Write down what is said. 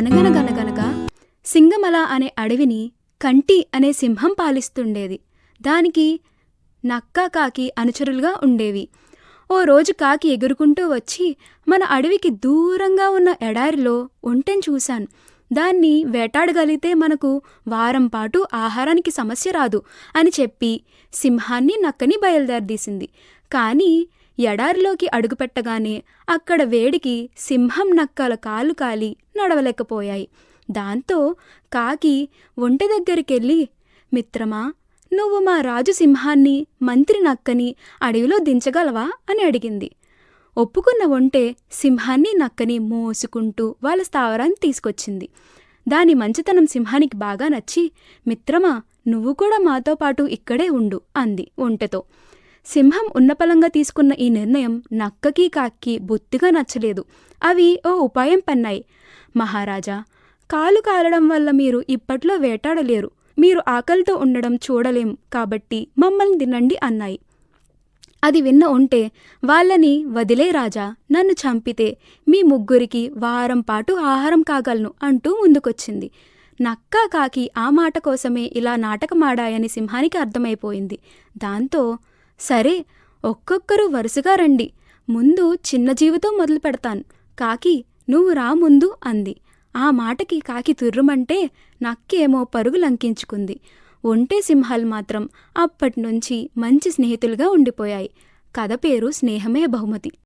అనగనగనగనగా సింగమల అనే అడవిని కంటి అనే సింహం పాలిస్తుండేది. దానికి నక్క, కాకి అనుచరులుగా ఉండేవి. ఓ రోజు కాకి ఎగురుకుంటూ వచ్చి, మన అడవికి దూరంగా ఉన్న ఎడారిలో ఒంటెను చూశాను. దాన్ని వేటాడగలిగితే మనకు వారం పాటు ఆహారానికి సమస్య రాదు అని చెప్పి సింహాన్ని, నక్కని బయలుదేరదీసింది. కానీ ఎడారిలోకి అడుగుపెట్టగానే అక్కడ వేడికి సింహం, నక్కల కాళ్ళు కాలి నడవలేకపోయాయి. దాంతో కాకి ఒంటె దగ్గరికెళ్ళి, మిత్రమా, నువ్వు మా రాజు సింహాన్ని, మంత్రి నక్కని అడవిలో దించగలవా అని అడిగింది. ఒప్పుకున్న ఒంటె సింహాన్ని, నక్కని మోసుకుంటూ వాళ్ళ స్థావరాన్ని తీసుకొచ్చింది. దాని మంచితనం సింహానికి బాగా నచ్చి, మిత్రమా, నువ్వు కూడా మాతో పాటు ఇక్కడే ఉండు అంది ఒంటెతో. సింహం ఉన్నపలంగా తీసుకున్న ఈ నిర్ణయం నక్కకి, కాకి బొత్తిగా నచ్చలేదు. అవి ఓ ఉపాయం పన్నాయి. మహారాజా, కాలు కాలడం వల్ల మీరు ఇప్పట్లో వేటాడలేరు. మీరు ఆకలితో ఉండడం చూడలేం కాబట్టి మమ్మల్ని తినండి అన్నాయి. అది విన్న ఒంటె, వాళ్ళని వదిలే రాజా, నన్ను చంపితే మీ ముగ్గురికి వారం పాటు ఆహారం కాగలను అంటూ ముందుకొచ్చింది. నక్క, కాకి ఆ మాట కోసమే ఇలా నాటకమాడాయని సింహానికి అర్థమైపోయింది. దాంతో, సరే, ఒక్కొక్కరు వరుసగా రండి, ముందు చిన్న జీవితో మొదలు పెడతాను. కాకి, నువ్వు రా ముందు అంది. ఆ మాటకి కాకి తుర్రుమంటే నక్కేమో పరుగు లంకించుకుంది. ఒంటె, సింహాలు మాత్రం అప్పటినుంచి మంచి స్నేహితులుగా ఉండిపోయాయి. కథ పేరు స్నేహమే బహుమతి.